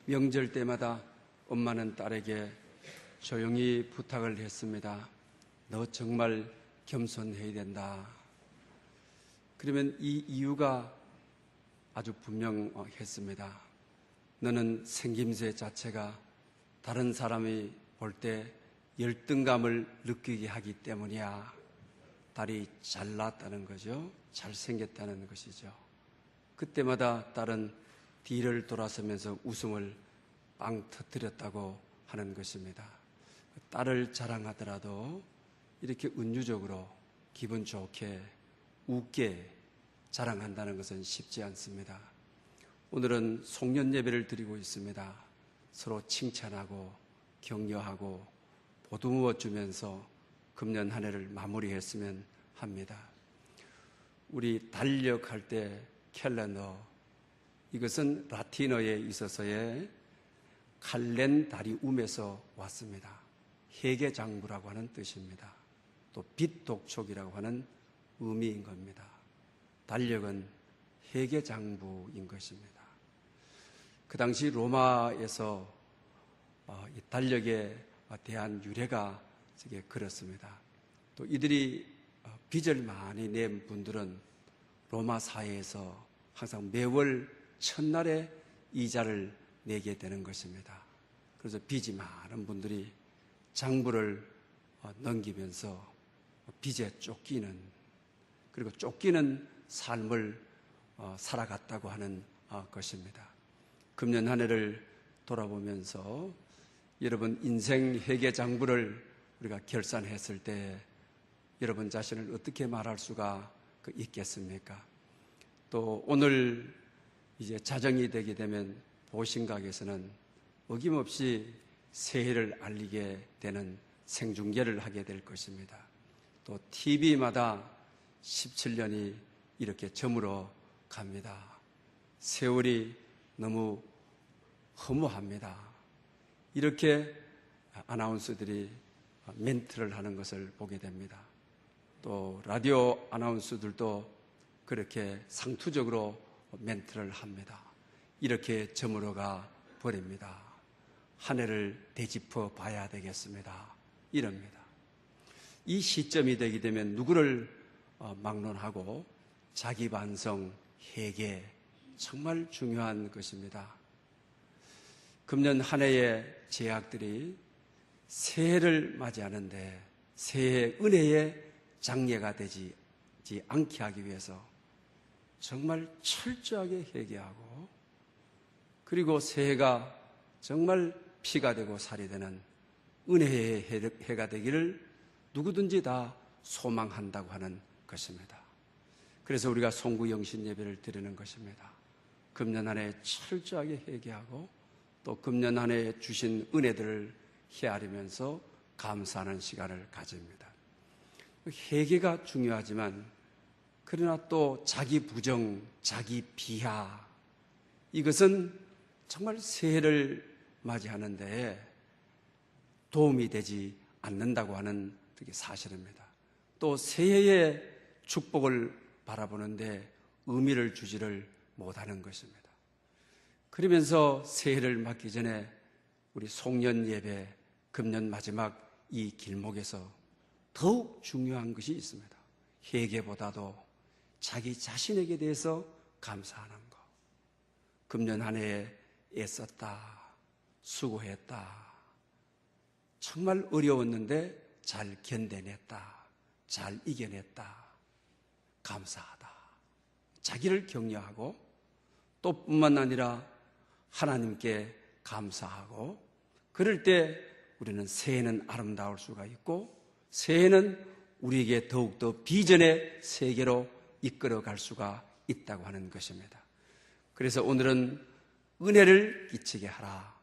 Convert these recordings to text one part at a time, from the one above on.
명절 때마다 엄마는 딸에게 조용히 부탁을 했습니다. 너 정말 겸손해야 된다. 그러면 이 이유가 아주 분명했습니다. 너는 생김새 자체가 다른 사람이 볼 때 열등감을 느끼게 하기 때문이야. 딸이 잘났다는 거죠. 잘생겼다는 것이죠. 그때마다 딸은 뒤를 돌아서면서 웃음을 빵 터뜨렸다고 하는 것입니다. 딸을 자랑하더라도 이렇게 은유적으로 기분 좋게 웃게 자랑한다는 것은 쉽지 않습니다. 오늘은 송년 예배를 드리고 있습니다. 서로 칭찬하고 격려하고 보듬어 주면서 금년 한 해를 마무리했으면 합니다. 우리 달력할 때 캘레너, 이것은 라틴어에 있어서의 칼렌다리움에서 왔습니다. 회계장부라고 하는 뜻입니다. 또 빚독촉이라고 하는 의미인 겁니다. 달력은 회계장부인 것입니다. 그 당시 로마에서 이 달력에 대한 유래가 그렇습니다. 또 이들이 빚을 많이 낸 분들은 로마 사회에서 항상 매월 첫날에 이자를 내게 되는 것입니다. 그래서 빚이 많은 분들이 장부를 넘기면서 빚에 쫓기는, 그리고 쫓기는 삶을 살아갔다고 하는 것입니다. 금년 한 해를 돌아보면서 여러분 인생 회계 장부를 우리가 결산했을 때 여러분 자신을 어떻게 말할 수가 있겠습니까? 또 오늘 이제 자정이 되게 되면 보신각에서는 어김없이 새해를 알리게 되는 생중계를 하게 될 것입니다. 또 TV마다 17년이 이렇게 저물어 갑니다. 세월이 너무 허무합니다. 이렇게 아나운서들이 멘트를 하는 것을 보게 됩니다. 또 라디오 아나운서들도 그렇게 상투적으로 멘트를 합니다. 이렇게 저물어가 버립니다. 한 해를 되짚어 봐야 되겠습니다. 이럽니다. 이 시점이 되게 되면 누구를 막론하고 자기 반성, 회개, 정말 중요한 것입니다. 금년 한 해의 제약들이 새해를 맞이하는데 새해 은혜의 장례가 되지 않게 하기 위해서 정말 철저하게 회개하고, 그리고 새해가 정말 피가 되고 살이 되는 은혜의 해가 되기를 누구든지 다 소망한다고 하는 것입니다. 그래서 우리가 송구영신 예배를 드리는 것입니다. 금년 한 해 철저하게 회개하고 또 금년 한 해 주신 은혜들을 헤아리면서 감사하는 시간을 가집니다. 회개가 중요하지만 그러나 또 자기 부정, 자기 비하, 이것은 정말 새해를 맞이하는 데에 도움이 되지 않는다고 하는 사실입니다. 또 새해의 축복을 바라보는데 의미를 주지를 못하는 것입니다. 그러면서 새해를 맞기 전에 우리 송년 예배, 금년 마지막 이 길목에서 더욱 중요한 것이 있습니다. 회개보다도 자기 자신에게 대해서 감사하는 것. 금년 한 해에 애썼다, 수고했다, 정말 어려웠는데 잘 견뎌냈다, 잘 이겨냈다, 감사하다. 자기를 격려하고 또 뿐만 아니라 하나님께 감사하고, 그럴 때 우리는 새해는 아름다울 수가 있고 새해는 우리에게 더욱더 비전의 세계로 이끌어갈 수가 있다고 하는 것입니다. 그래서 오늘은 은혜를 끼치게 하라,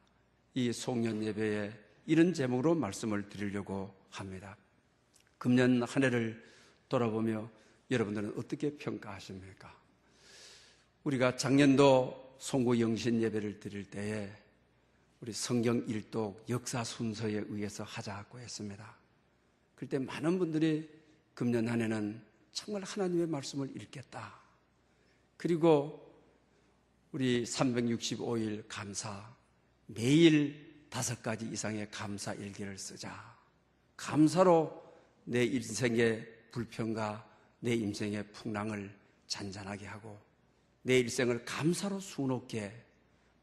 이 송년 예배에 이런 제목으로 말씀을 드리려고 합니다. 금년 한 해를 돌아보며 여러분들은 어떻게 평가하십니까? 우리가 작년도 송구영신 예배를 드릴 때에 우리 성경 일독 역사 순서에 의해서 하자고 했습니다. 그때 많은 분들이 금년 한 해는 정말 하나님의 말씀을 읽겠다, 그리고 우리 365일 감사, 매일 5가지 이상의 감사 일기를 쓰자. 감사로 내 인생의 불평과 내 인생의 풍랑을 잔잔하게 하고 내 일생을 감사로 수놓게,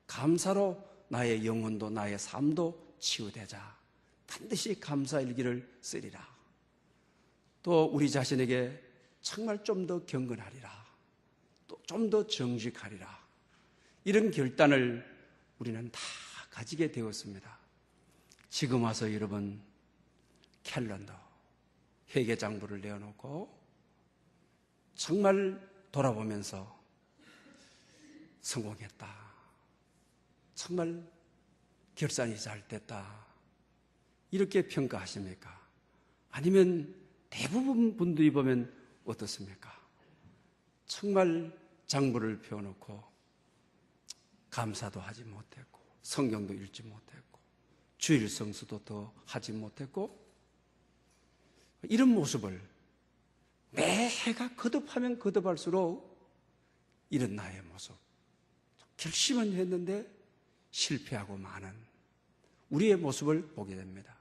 감사로 나의 영혼도 나의 삶도 치유되자. 반드시 감사 일기를 쓰리라. 또 우리 자신에게 정말 좀 더 경건하리라. 또 좀 더 정직하리라. 이런 결단을 우리는 다 가지게 되었습니다. 지금 와서 여러분 캘린더, 회계장부를 내어놓고 정말 돌아보면서 성공했다, 정말 결산이 잘 됐다, 이렇게 평가하십니까? 아니면 대부분 분들이 보면 어떻습니까? 정말 장부를 펴놓고 감사도 하지 못했고 성경도 읽지 못했고 주일 성수도 더 하지 못했고, 이런 모습을 매해가 거듭하면 거듭할수록 이런 나의 모습, 결심은 했는데 실패하고 마는 우리의 모습을 보게 됩니다.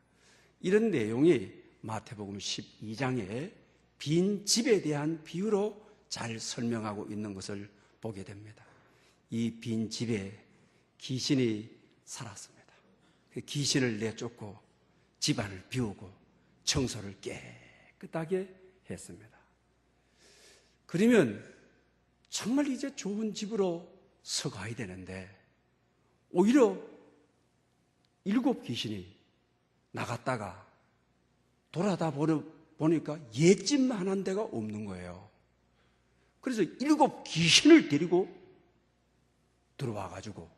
이런 내용이 마태복음 12장에 빈 집에 대한 비유로 잘 설명하고 있는 것을 보게 됩니다. 이 빈 집에 귀신이 살았습니다. 귀신을 내쫓고 집안을 비우고 청소를 깨끗하게 했습니다. 그러면 정말 이제 좋은 집으로 서가야 되는데 오히려 7 귀신이 나갔다가 돌아다 보니까 옛집만 한 데가 없는 거예요. 그래서 7 귀신을 데리고 들어와가지고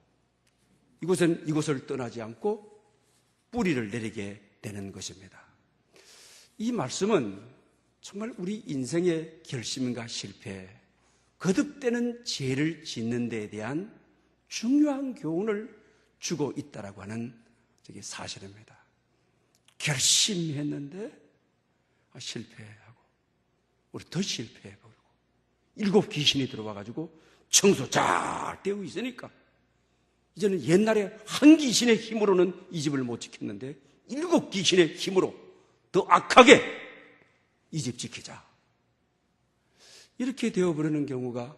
이곳을 떠나지 않고 뿌리를 내리게 되는 것입니다. 이 말씀은 정말 우리 인생의 결심과 실패, 거듭되는 죄를 짓는 데에 대한 중요한 교훈을 주고 있다라고 하는 사실입니다. 결심했는데 실패하고 우리 더 실패해버리고 7 귀신이 들어와가지고 청소 잘 되고 있으니까 이제는 옛날에 한 귀신의 힘으로는 이 집을 못 지켰는데 7 귀신의 힘으로 더 악하게 이 집 지키자. 이렇게 되어버리는 경우가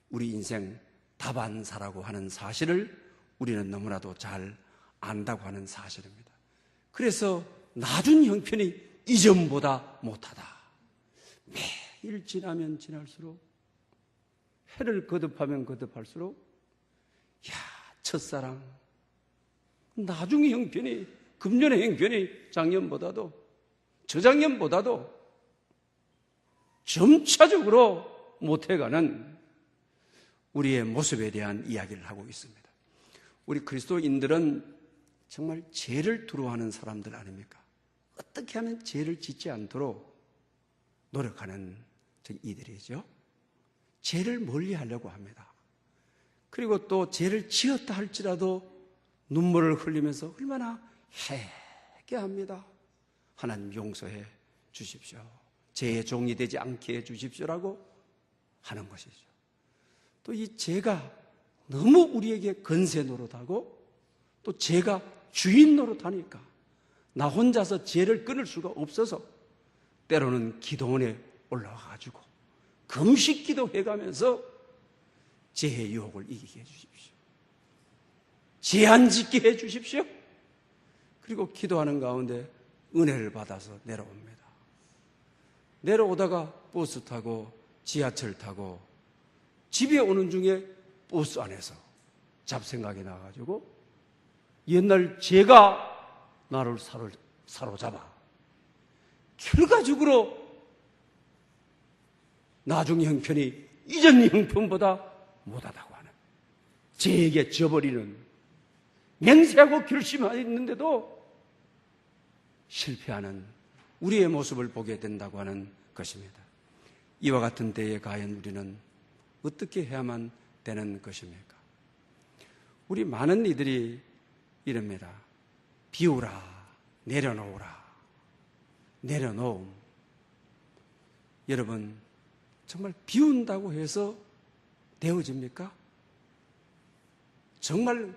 우리 인생 다반사라고 하는 사실을 우리는 너무나도 잘 안다고 하는 사실입니다. 그래서 나중 형편이 이전보다 못하다. 매일 지나면 지날수록, 해를 거듭하면 거듭할수록, 야, 첫사랑, 나중 형편이, 금년의 형편이 작년보다도, 저작년보다도 점차적으로 못해가는 우리의 모습에 대한 이야기를 하고 있습니다. 우리 그리스도인들은 정말 죄를 두려워하는 사람들 아닙니까? 어떻게 하면 죄를 짓지 않도록 노력하는 이들이죠. 죄를 멀리 하려고 합니다. 그리고 또 죄를 지었다 할지라도 눈물을 흘리면서 얼마나 회개합니다. 하나님 용서해 주십시오. 죄의 종이 되지 않게 해 주십시오라고 하는 것이죠. 또 이 죄가 너무 우리에게 건세 노릇하고 또 죄가 주인 노릇하니까 나 혼자서 죄를 끊을 수가 없어서 때로는 기도원에 올라와가지고 금식 기도해가면서 죄의 유혹을 이기게 해주십시오. 죄 안 짓게 해주십시오. 그리고 기도하는 가운데 은혜를 받아서 내려옵니다. 내려오다가 버스 타고 지하철 타고 집에 오는 중에 버스 안에서 잡생각이 나가지고 옛날 죄가 나를 사로잡아 결과적으로 나중 형편이 이전 형편보다 못하다고 하는, 죄에게 져버리는, 맹세하고 결심했는데도 실패하는 우리의 모습을 보게 된다고 하는 것입니다. 이와 같은 때에 과연 우리는 어떻게 해야만 되는 것입니까? 우리 많은 이들이 이럽니다. 비우라, 내려놓으라, 내려놓음. 여러분, 정말 비운다고 해서 되어집니까? 정말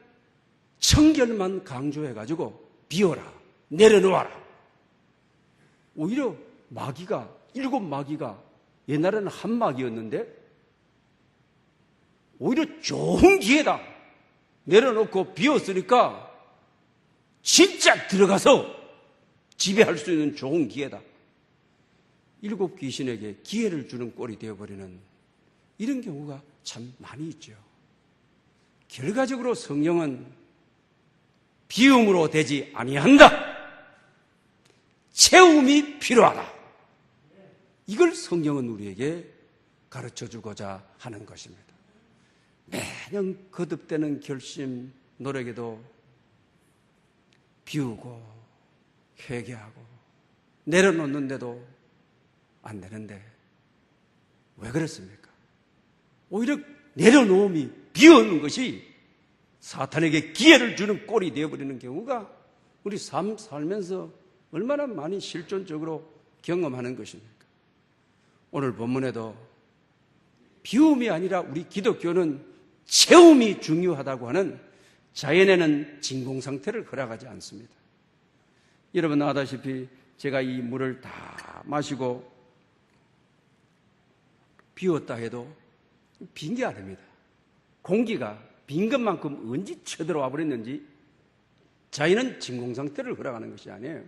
청결만 강조해가지고 비워라, 내려놓아라. 오히려 마귀가, 7 마귀가 옛날에는 한 마귀였는데 오히려 좋은 기회다. 내려놓고 비웠으니까 진짜 들어가서 지배할 수 있는 좋은 기회다. 7 귀신에게 기회를 주는 꼴이 되어버리는 이런 경우가 참 많이 있죠. 결과적으로 성령은 비움으로 되지 아니한다. 채움이 필요하다. 이걸 성령은 우리에게 가르쳐주고자 하는 것입니다. 매년 거듭되는 결심, 노력에도 비우고 회개하고 내려놓는데도 안 되는데 왜 그렇습니까? 오히려 내려놓음이, 비우는 것이 사탄에게 기회를 주는 꼴이 되어버리는 경우가 우리 살면서 얼마나 많이 실존적으로 경험하는 것입니까? 오늘 본문에도 비움이 아니라 우리 기독교는 채움이 중요하다고 하는 자연에는 진공상태를 허락하지 않습니다. 여러분 아다시피 제가 이 물을 다 마시고 비웠다 해도 빈 게 아닙니다. 공기가 빈 것만큼 언제 쳐들어와 버렸는지 자연은 진공상태를 허락하는 것이 아니에요.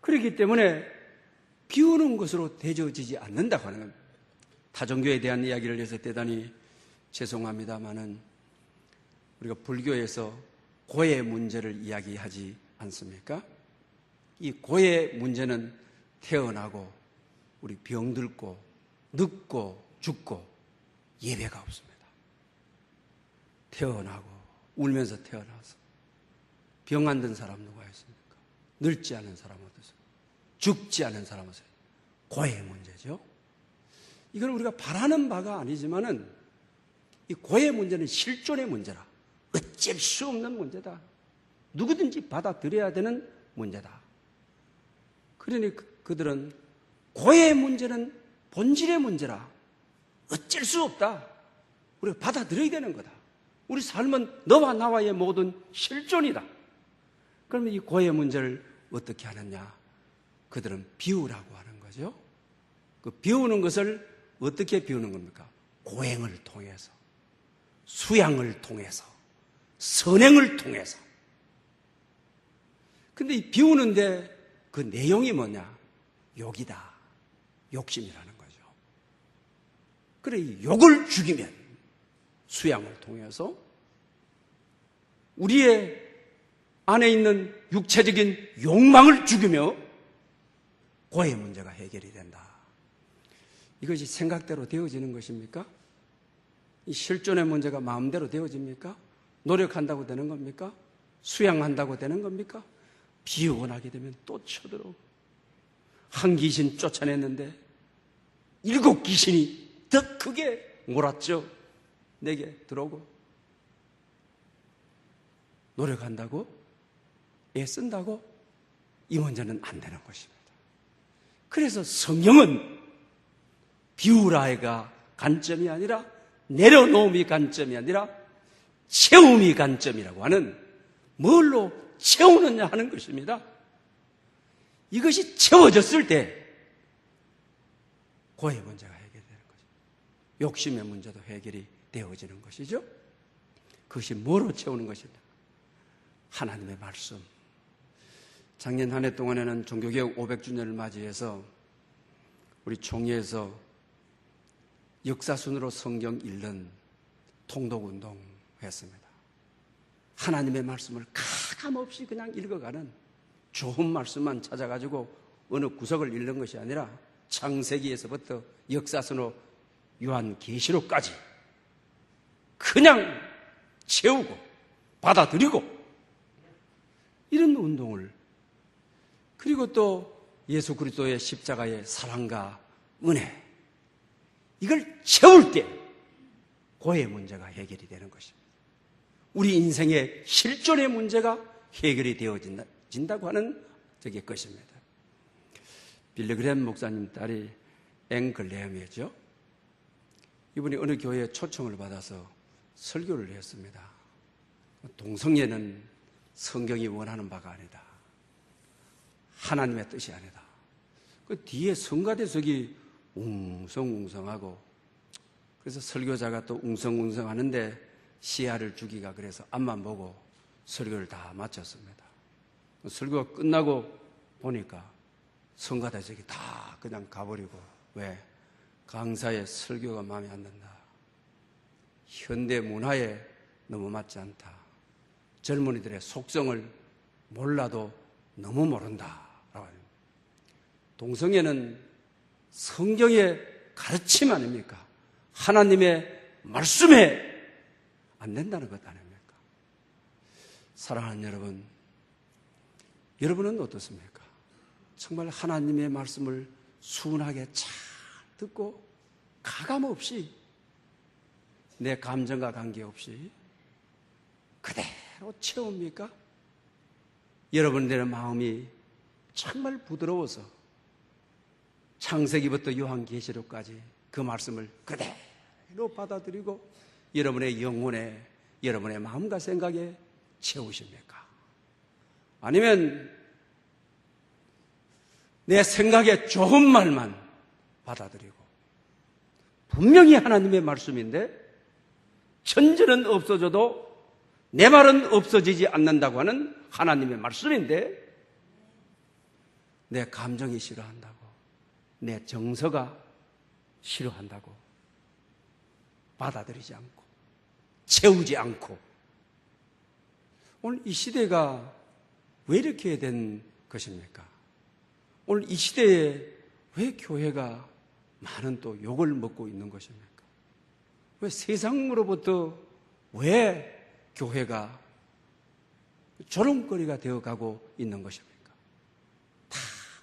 그렇기 때문에 비우는 것으로 되어지지 않는다고 하는 겁니다. 타종교에 대한 이야기를 해서 대단히 죄송합니다만은 우리가 불교에서 고의 문제를 이야기하지 않습니까? 이 고의 문제는 태어나고 우리 병들고 늙고 죽고 예배가 없습니다. 태어나고 울면서 태어나서 병 안 든 사람 누가 있습니까? 늙지 않은 사람 어떠세요? 죽지 않은 사람 어떠세요? 고의 문제죠. 이건 우리가 바라는 바가 아니지만은 이 고의 문제는 실존의 문제라. 어쩔 수 없는 문제다. 누구든지 받아들여야 되는 문제다. 그러니 그들은 고의 문제는 본질의 문제라. 어쩔 수 없다. 우리가 받아들여야 되는 거다. 우리 삶은 너와 나와의 모든 실존이다. 그러면 이 고의 문제를 어떻게 하느냐? 그들은 비우라고 하는 거죠. 그 비우는 것을 어떻게 비우는 겁니까? 고행을 통해서, 수양을 통해서, 선행을 통해서. 근데 이 비우는데 그 내용이 뭐냐? 욕이다. 욕심이라는 거죠. 그래, 이 욕을 죽이면 수양을 통해서 우리의 안에 있는 육체적인 욕망을 죽이며 고의 문제가 해결이 된다. 이것이 생각대로 되어지는 것입니까? 이 실존의 문제가 마음대로 되어집니까? 노력한다고 되는 겁니까? 수양한다고 되는 겁니까? 비우고 나게 되면 또 쳐들어오고, 한 귀신 쫓아냈는데 7 귀신이 더 크게 몰았죠. 내게 들어오고. 노력한다고, 애쓴다고 이 문제는 안 되는 것입니다. 그래서 성령은 비우라가 관점이 아니라, 내려놓음이 관점이 아니라 채움이 관점이라고 하는, 뭘로 채우느냐 하는 것입니다. 이것이 채워졌을 때 고의 문제가 해결되는 거죠. 욕심의 문제도 해결이 되어지는 것이죠. 그것이 뭐로 채우는 것이냐? 하나님의 말씀. 작년 한 해 동안에는 종교개혁 500주년을 맞이해서 우리 총회에서 역사순으로 성경 읽는 통독운동 했습니다. 하나님의 말씀을 가감없이 그냥 읽어가는, 좋은 말씀만 찾아가지고 어느 구석을 읽는 것이 아니라 창세기에서부터 역사순으로 요한계시록까지 그냥 채우고 받아들이고, 이런 운동을, 그리고 또 예수 그리스도의 십자가의 사랑과 은혜, 이걸 채울 때 고의 문제가 해결이 되는 것입니다. 우리 인생의 실존의 문제가 해결이 되어진다고 하는 적의 것입니다. 빌리그램 목사님 딸이 앵 글레엄이죠. 이분이 어느 교회에 초청을 받아서 설교를 했습니다. 동성애는 성경이 원하는 바가 아니다. 하나님의 뜻이 아니다. 그 뒤에 성가대석이 웅성웅성하고, 그래서 설교자가 또 웅성웅성 하는데 시야를 주기가 그래서 앞만 보고 설교를 다 마쳤습니다. 설교가 끝나고 보니까 성가대석이 다 그냥 가버리고, 왜? 강사의 설교가 마음에 안 든다. 현대 문화에 너무 맞지 않다. 젊은이들의 속성을 몰라도 너무 모른다. 동성애는 성경의 가르침 아닙니까? 하나님의 말씀에 안 된다는 것 아닙니까? 사랑하는 여러분, 여러분은 어떻습니까? 정말 하나님의 말씀을 순하게 잘 듣고 가감 없이, 내 감정과 관계없이 그대로 채웁니까? 여러분들의 마음이 정말 부드러워서 창세기부터 요한계시록까지 그 말씀을 그대로 받아들이고 여러분의 영혼에, 여러분의 마음과 생각에 채우십니까? 아니면 내 생각에 좋은 말만 받아들이고, 분명히 하나님의 말씀인데 천지는 없어져도 내 말은 없어지지 않는다고 하는 하나님의 말씀인데 내 감정이 싫어한다고, 내 정서가 싫어한다고 받아들이지 않고 채우지 않고, 오늘 이 시대가 왜 이렇게 된 것입니까? 오늘 이 시대에 왜 교회가 많은 또 욕을 먹고 있는 것입니까? 왜 세상으로부터 왜 교회가 조롱거리가 되어가고 있는 것입니까? 다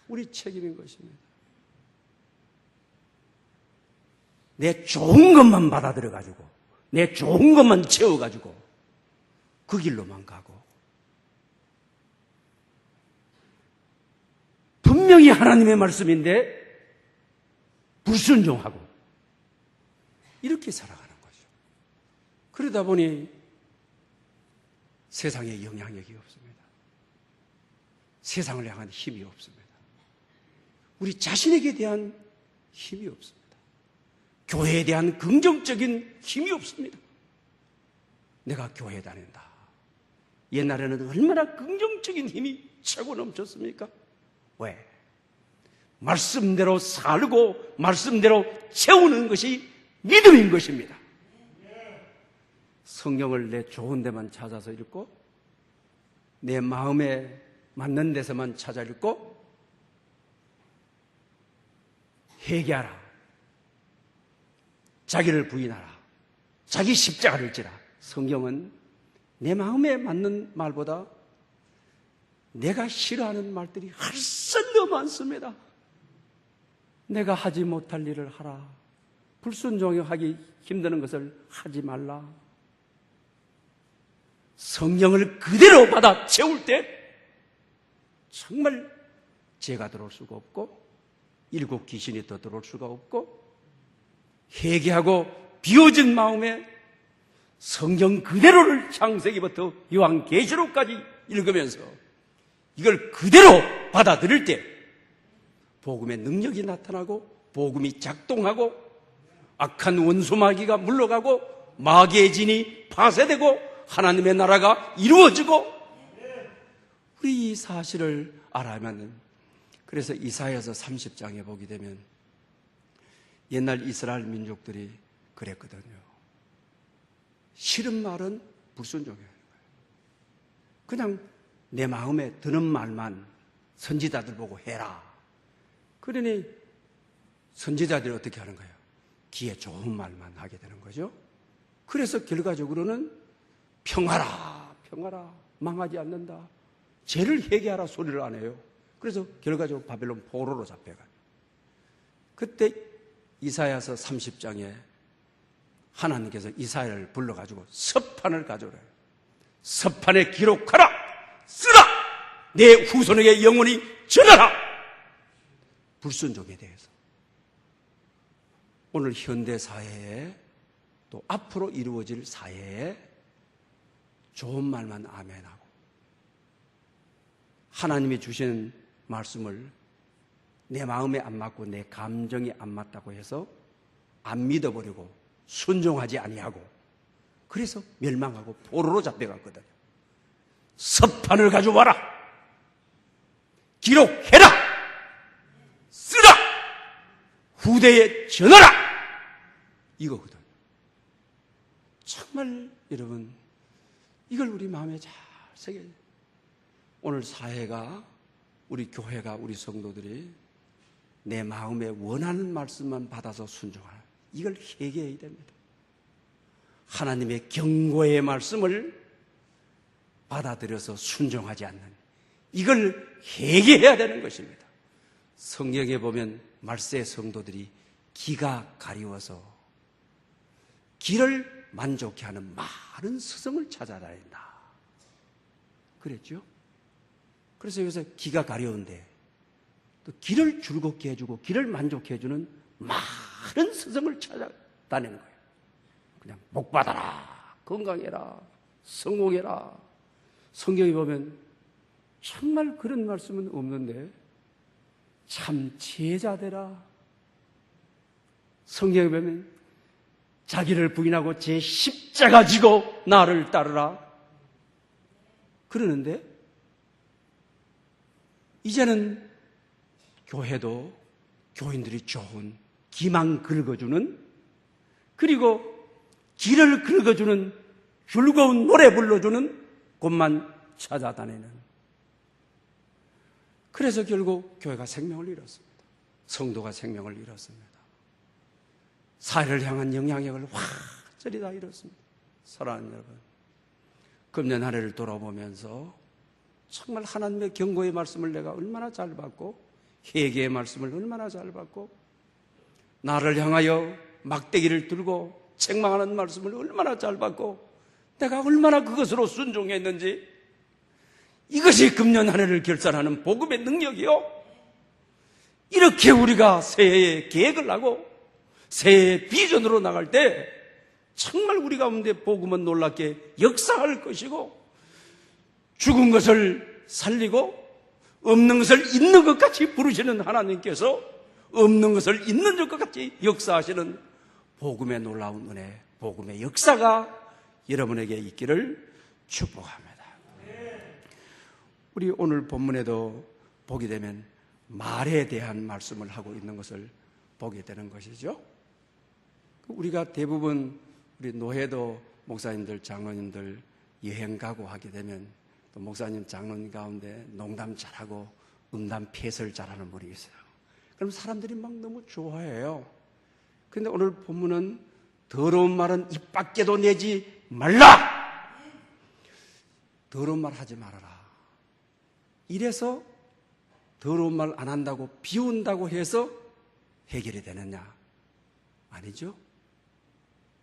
우리 책임인 것입니다. 내 좋은 것만 받아들여가지고, 내 좋은 것만 채워가지고 그 길로만 가고, 분명히 하나님의 말씀인데 불순종하고 이렇게 살아가는 거죠. 그러다 보니 세상에 영향력이 없습니다. 세상을 향한 힘이 없습니다. 우리 자신에게 대한 힘이 없습니다. 교회에 대한 긍정적인 힘이 없습니다. 내가 교회에 다닌다. 옛날에는 얼마나 긍정적인 힘이 차고 넘쳤습니까? 왜? 말씀대로 살고 말씀대로 채우는 것이 믿음인 것입니다. 성경을 내 좋은 데만 찾아서 읽고, 내 마음에 맞는 데서만 찾아 읽고, 회개하라, 자기를 부인하라, 자기 십자가를 지라. 성경은 내 마음에 맞는 말보다 내가 싫어하는 말들이 훨씬 더 많습니다. 내가 하지 못할 일을 하라, 불순종하기 힘드는 것을 하지 말라. 성령을 그대로 받아 채울 때 정말 죄가 들어올 수가 없고, 일곱 귀신이 더 들어올 수가 없고, 회개하고 비워진 마음에 성경 그대로를 창세기부터 요한계시록까지 읽으면서 이걸 그대로 받아들일 때 복음의 능력이 나타나고, 복음이 작동하고, 악한 원수 마귀가 물러가고, 마귀의 진이 파쇄되고, 하나님의 나라가 이루어지고, 우리 이 사실을 알아야만. 그래서 이사야서 30장에 보게 되면 옛날 이스라엘 민족들이 그랬거든요. 싫은 말은 불순종해야 하는 거예요. 그냥 내 마음에 드는 말만 선지자들 보고 해라. 그러니 선지자들이 어떻게 하는 거예요? 귀에 좋은 말만 하게 되는 거죠. 그래서 결과적으로는 평하라, 평하라, 망하지 않는다, 죄를 회개하라 소리를 안 해요. 그래서 결과적으로 바벨론 포로로 잡혀가요. 그때 이사야서 30장에 하나님께서 이사야를 불러가지고 서판을 가져오래요. 서판에 기록하라, 쓰라, 내 후손에게 영원히 전하라. 불순종에 대해서 오늘 현대 사회에, 또 앞으로 이루어질 사회에 좋은 말만 아멘하고 하나님이 주신 말씀을 내 마음에 안 맞고 내 감정에 안 맞다고 해서 안 믿어버리고 순종하지 아니하고 그래서 멸망하고 포로로 잡혀갔거든요. 서판을 가져와라. 기록해라. 쓰라. 후대에 전하라. 이거거든. 정말 여러분 이걸 우리 마음에 잘 새겨야 돼요. 오늘 사회가 우리 교회가 우리 성도들이 내 마음에 원하는 말씀만 받아서 순종하라. 이걸 회개해야 됩니다. 하나님의 경고의 말씀을 받아들여서 순종하지 않는 이걸 회개해야 되는 것입니다. 성경에 보면 말세 성도들이 기가 가리워서 길을 만족해 하는 많은 스승을 찾아다닌다. 그랬죠? 그래서 여기서 기가 가려운데 또 길을 즐겁게 해주고 길을 만족해 해주는 많은 스승을 찾아다니는 거예요. 그냥 복 받아라, 건강해라, 성공해라. 성경에 보면 정말 그런 말씀은 없는데 참 제자 되라. 성경에 보면 자기를 부인하고 제 십자가 지고 나를 따르라. 그러는데 이제는 교회도 교인들이 좋은 기망 긁어주는 그리고 길을 긁어주는 즐거운 노래 불러주는 곳만 찾아다니는 그래서 결국 교회가 생명을 잃었습니다. 성도가 생명을 잃었습니다. 사회를 향한 영향력을 완전히 다 잃었습니다. 사랑하는 여러분, 금년 한 해를 돌아보면서 정말 하나님의 경고의 말씀을 내가 얼마나 잘 받고 회개의 말씀을 얼마나 잘 받고 나를 향하여 막대기를 들고 책망하는 말씀을 얼마나 잘 받고 내가 얼마나 그것으로 순종했는지 이것이 금년 한 해를 결산하는 복음의 능력이요. 이렇게 우리가 새해에 계획을 하고 새해의 비전으로 나갈 때 정말 우리 가운데 복음은 놀랍게 역사할 것이고 죽은 것을 살리고 없는 것을 있는 것 같이 부르시는 하나님께서 없는 것을 있는 것 같이 역사하시는 복음의 놀라운 은혜, 복음의 역사가 여러분에게 있기를 축복합니다. 우리 오늘 본문에도 보게 되면 말에 대한 말씀을 하고 있는 것을 보게 되는 것이죠. 우리가 대부분 우리 노회도 목사님들, 장로님들 여행 가고 하게 되면 또 목사님, 장로님 가운데 농담 잘하고 음담 폐설 잘하는 분이 있어요. 그럼 사람들이 막 너무 좋아해요. 그런데 오늘 본문은 더러운 말은 입 밖에도 내지 말라. 더러운 말 하지 말아라. 이래서 더러운 말 안 한다고 비운다고 해서 해결이 되느냐? 아니죠.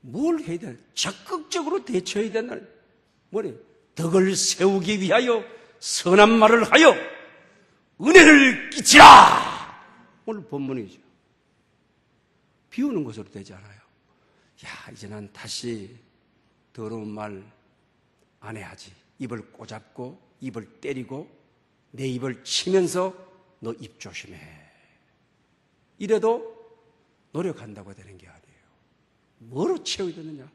뭘 해야 되나? 적극적으로 대처해야 되나? 뭐래? 덕을 세우기 위하여 선한 말을 하여 은혜를 끼치라. 오늘 본문이죠. 비우는 것으로 되지 않아요. 야, 이제 난 다시 더러운 말 안 해야지. 입을 꼬잡고 입을 때리고 내 입을 치면서 너 입 조심해. 이래도 노력한다고 되는 게 아니에요. 뭐로 채워야 되느냐?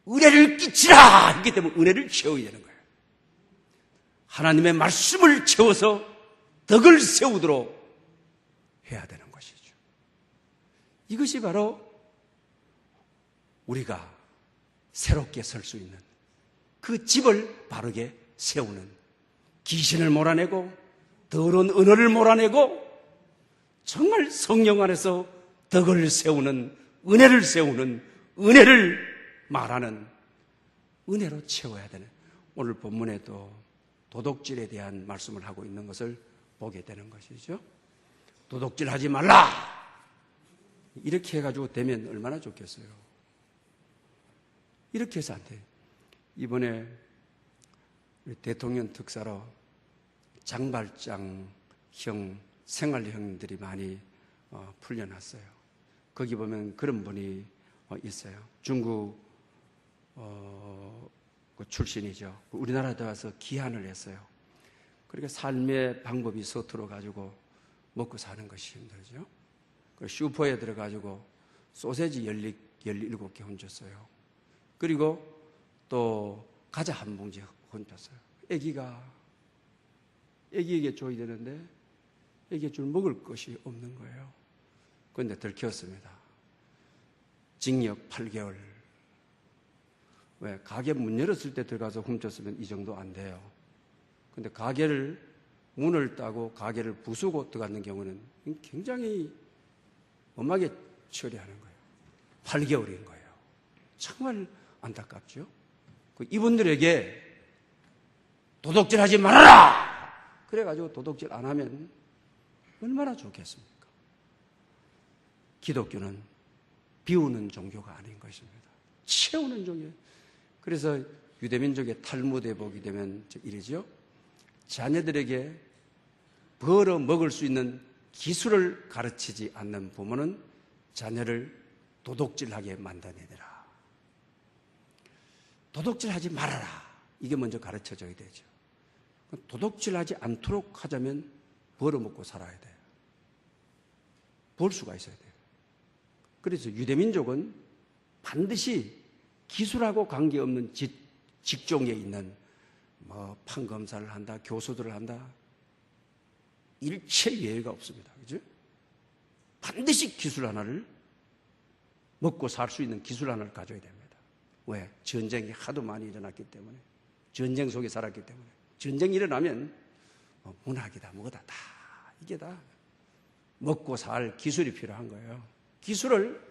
은혜를 끼치라! 했기 때문에 은혜를 채워야 되는 거예요. 하나님의 말씀을 채워서 덕을 세우도록 해야 되는 것이죠. 이것이 바로 우리가 새롭게 설 수 있는 그 집을 바르게 세우는 귀신을 몰아내고 더러운 언어를 몰아내고 정말 성령 안에서 덕을 세우는 은혜를 세우는 은혜를 말하는 은혜로 채워야 되는 오늘 본문에도 도둑질에 대한 말씀을 하고 있는 것을 보게 되는 것이죠. 도둑질하지 말라 이렇게 해가지고 되면 얼마나 좋겠어요. 이렇게 해서 안 돼요. 이번에 우리 대통령 특사로 장발장형 생활형들이 많이 풀려났어요. 거기 보면 그런 분이 있어요. 중국 출신이죠. 우리나라에 와서 기한을 했어요. 그러니까 삶의 방법이 서툴어 가지고 먹고 사는 것이 힘들죠. 슈퍼에 들어가지고 소세지 17개 훔쳤어요. 그리고 또 과자 한 봉지 훔쳤어요. 애기에게 줘야 되는데 애기에 줄 먹을 것이 없는 거예요. 그런데 들켰습니다. 징역 8개월. 왜? 가게 문 열었을 때 들어가서 훔쳤으면 이 정도 안 돼요. 근데 가게를 문을 따고 가게를 부수고 들어가는 경우는 굉장히 엄하게 처리하는 거예요. 8개월인 거예요. 정말 안타깝죠? 이분들에게 도둑질하지 말아라! 그래가지고 도둑질 안 하면 얼마나 좋겠습니까? 기독교는 비우는 종교가 아닌 것입니다. 채우는 종교예요. 그래서 유대민족의 탈무드에 보게 되면 이러죠. 자녀들에게 벌어 먹을 수 있는 기술을 가르치지 않는 부모는 자녀를 도둑질하게 만들어내더라. 도둑질하지 말아라. 이게 먼저 가르쳐줘야 되죠. 도둑질하지 않도록 하자면 벌어먹고 살아야 돼요. 벌 수가 있어야 돼요. 그래서 유대민족은 반드시 기술하고 관계없는 직종에 있는 판검사를 한다, 교수들을 한다, 일체 예외가 없습니다. 그죠? 반드시 기술 하나를 먹고 살 수 있는 기술 하나를 가져야 됩니다. 왜? 전쟁이 하도 많이 일어났기 때문에, 전쟁 속에 살았기 때문에. 전쟁이 일어나면 문학이다, 뭐다, 다 이게 다 먹고 살 기술이 필요한 거예요. 기술을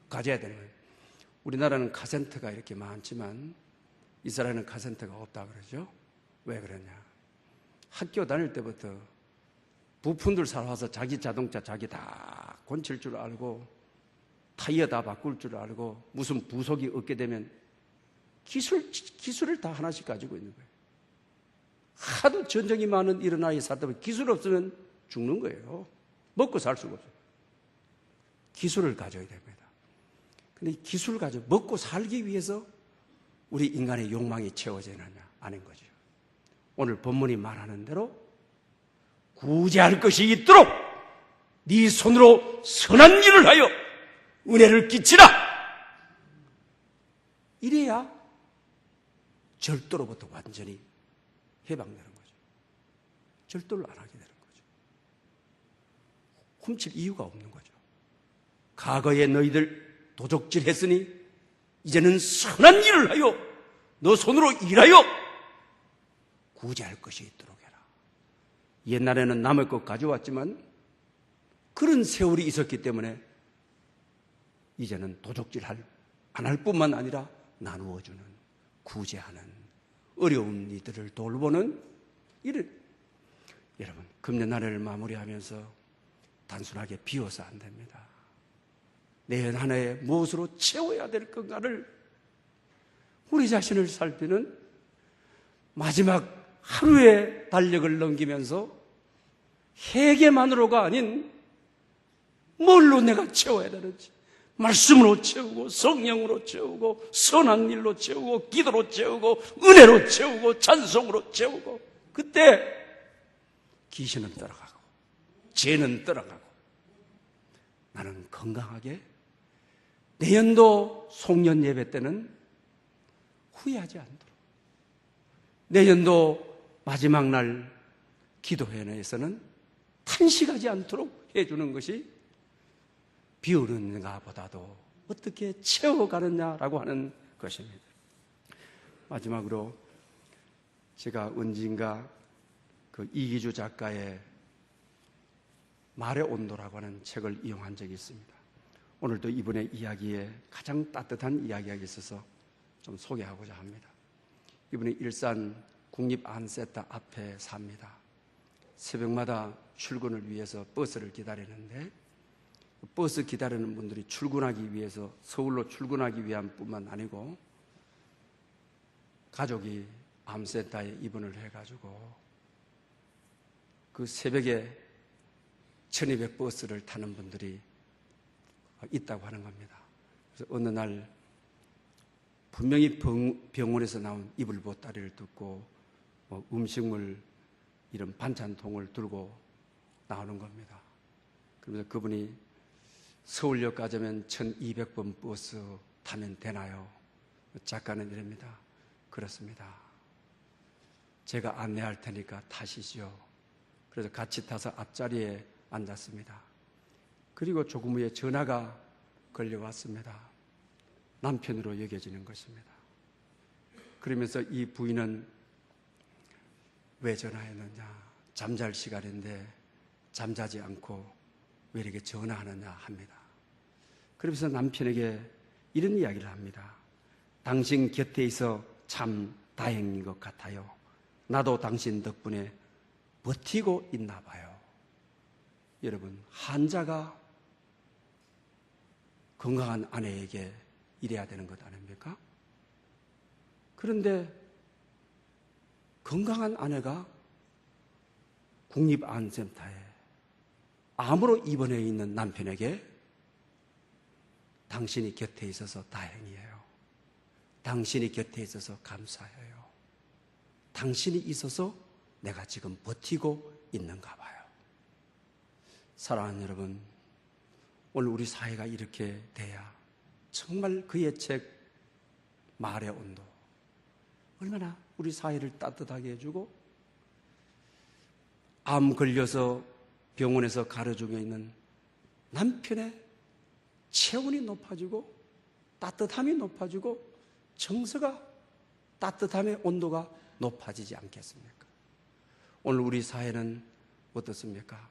가져야 되는 거예요. 우리나라는 카센터가 이렇게 많지만 이스라엘은 카센터가 없다 그러죠. 왜 그러냐? 학교 다닐 때부터 부품들 사와서 자기 자동차 자기 다 고칠 줄 알고 타이어 다 바꿀 줄 알고 무슨 부속이 얻게 되면 기술을 다 하나씩 가지고 있는 거예요. 하도 전쟁이 많은 이런 나라에 살다 보면 기술 없으면 죽는 거예요. 먹고 살 수가 없어요. 기술을 가져야 됩니다. 근데 이 기술을 가지고 먹고 살기 위해서 우리 인간의 욕망이 채워지느냐? 아닌 거죠. 오늘 본문이 말하는 대로 구제할 것이 있도록 네 손으로 선한 일을 하여 은혜를 끼치라. 이래야 절도로부터 완전히 해방되는 거죠. 절도를 안 하게 되는 거죠. 훔칠 이유가 없는 거죠. 과거에 너희들 도적질 했으니 이제는 선한 일을 하여 너 손으로 일하여 구제할 것이 있도록 해라. 옛날에는 남의 것 가져왔지만 그런 세월이 있었기 때문에 이제는 도적질 안 할 뿐만 아니라 나누어주는, 구제하는, 어려운 이들을 돌보는 일을. 여러분, 금년 한 해를 마무리하면서 단순하게 비워서 안 됩니다. 내년 한 해에 무엇으로 채워야 될 건가를 우리 자신을 살피는 마지막 하루의 달력을 넘기면서 회개만으로가 아닌 뭘로 내가 채워야 되는지, 말씀으로 채우고 성령으로 채우고 선한 일로 채우고 기도로 채우고 은혜로 채우고 찬송으로 채우고, 그때 귀신은 떠나가고 죄는 떠나가고 나는 건강하게 내년도 송년 예배 때는 후회하지 않도록, 내년도 마지막 날 기도회에서는 탄식하지 않도록 해주는 것이 비우는가 보다도 어떻게 채워가느냐라고 하는 것입니다. 마지막으로 제가 언젠가 그 이기주 작가의 말의 온도라고 하는 책을 이용한 적이 있습니다. 오늘도 이분의 이야기에 가장 따뜻한 이야기가 있어서 좀 소개하고자 합니다. 이분이 일산 국립안센터 앞에 삽니다. 새벽마다 출근을 위해서 버스를 기다리는데 버스 기다리는 분들이 출근하기 위해서 서울로 출근하기 위한 뿐만 아니고 가족이 암센터에 입원을 해가지고 그 새벽에 1200 버스를 타는 분들이 있다고 하는 겁니다. 그래서 어느 날 분명히 병원에서 나온 이불보따리를 듣고 음식물 이런 반찬통을 들고 나오는 겁니다. 그러면서 그분이 서울역 가자면 1200번 버스 타면 되나요? 작가는 이럽니다. 그렇습니다. 제가 안내할 테니까 타시죠. 그래서 같이 타서 앞자리에 앉았습니다. 그리고 조금 후에 전화가 걸려왔습니다. 남편으로 여겨지는 것입니다. 그러면서 이 부인은 왜 전화했느냐? 잠잘 시간인데 잠자지 않고 왜 이렇게 전화하느냐 합니다. 그러면서 남편에게 이런 이야기를 합니다. 당신 곁에 있어 참 다행인 것 같아요. 나도 당신 덕분에 버티고 있나 봐요. 여러분, 환자가 건강한 아내에게 이래야 되는 것 아닙니까? 그런데 건강한 아내가 국립암센터에 암으로 입원해 있는 남편에게 당신이 곁에 있어서 다행이에요. 당신이 곁에 있어서 감사해요. 당신이 있어서 내가 지금 버티고 있는가 봐요. 사랑하는 여러분, 오늘 우리 사회가 이렇게 돼야 정말 그의 책 말의 온도 얼마나 우리 사회를 따뜻하게 해주고 암 걸려서 병원에서 가려 중에 있는 남편의 체온이 높아지고 따뜻함이 높아지고 정서가 따뜻함의 온도가 높아지지 않겠습니까? 오늘 우리 사회는 어떻습니까?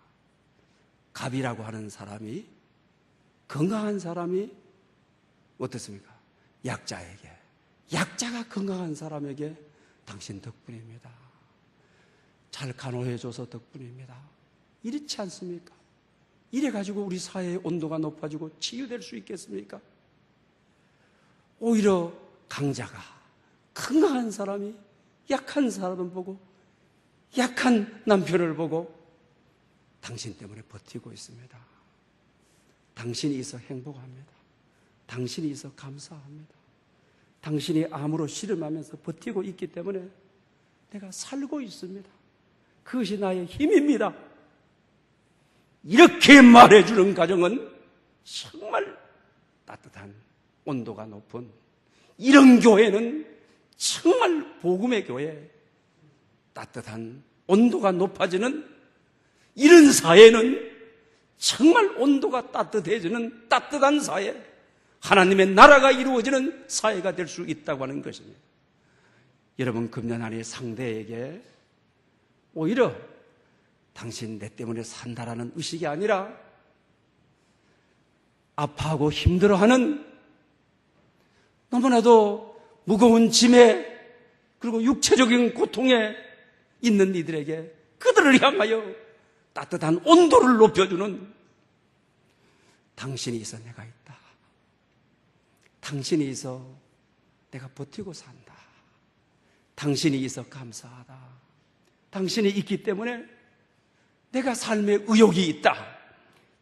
갑이라고 하는 사람이 건강한 사람이 어떻습니까? 약자에게, 약자가 건강한 사람에게 당신 덕분입니다. 잘 간호해줘서 덕분입니다. 이렇지 않습니까? 이래가지고 우리 사회의 온도가 높아지고 치유될 수 있겠습니까? 오히려 강자가, 건강한 사람이 약한 사람을 보고, 약한 남편을 보고 당신 때문에 버티고 있습니다. 당신이 있어 행복합니다. 당신이 있어 감사합니다. 당신이 암으로 씨름하면서 버티고 있기 때문에 내가 살고 있습니다. 그것이 나의 힘입니다. 이렇게 말해주는 가정은 정말 따뜻한 온도가 높은, 이런 교회는 정말 복음의 교회, 따뜻한 온도가 높아지는, 이런 사회는 정말 온도가 따뜻해지는 따뜻한 사회, 하나님의 나라가 이루어지는 사회가 될 수 있다고 하는 것입니다. 여러분, 금년 안에 상대에게 오히려 당신 내 때문에 산다라는 의식이 아니라 아파하고 힘들어하는, 너무나도 무거운 짐에 그리고 육체적인 고통에 있는 이들에게 그들을 향하여 따뜻한 온도를 높여주는, 당신이 있어 내가 있다. 당신이 있어 내가 버티고 산다. 당신이 있어 감사하다. 당신이 있기 때문에 내가 삶의 의욕이 있다.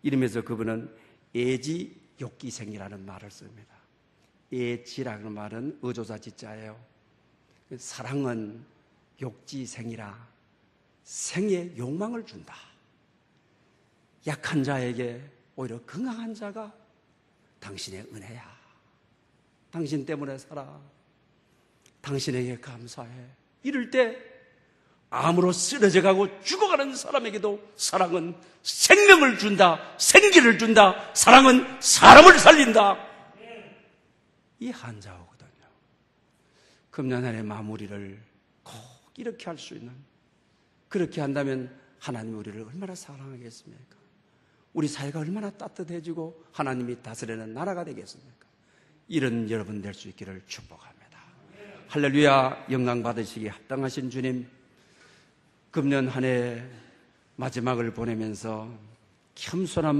이러면서 그분은 애지욕기생이라는 말을 씁니다. 애지라는 말은 어조사 지자예요. 사랑은 욕지생이라 생의 욕망을 준다. 약한 자에게 오히려 건강한 자가 당신의 은혜야. 당신 때문에 살아. 당신에게 감사해. 이럴 때 암으로 쓰러져가고 죽어가는 사람에게도 사랑은 생명을 준다. 생기를 준다. 사랑은 사람을 살린다. 이 한자어거든요. 금년안의 마무리를 꼭 이렇게 할 수 있는, 그렇게 한다면 하나님이 우리를 얼마나 사랑하겠습니까? 우리 사회가 얼마나 따뜻해지고 하나님이 다스리는 나라가 되겠습니까? 이런 여러분 될 수 있기를 축복합니다. 할렐루야. 영광 받으시기에 합당하신 주님, 금년 한 해 마지막을 보내면서 겸손한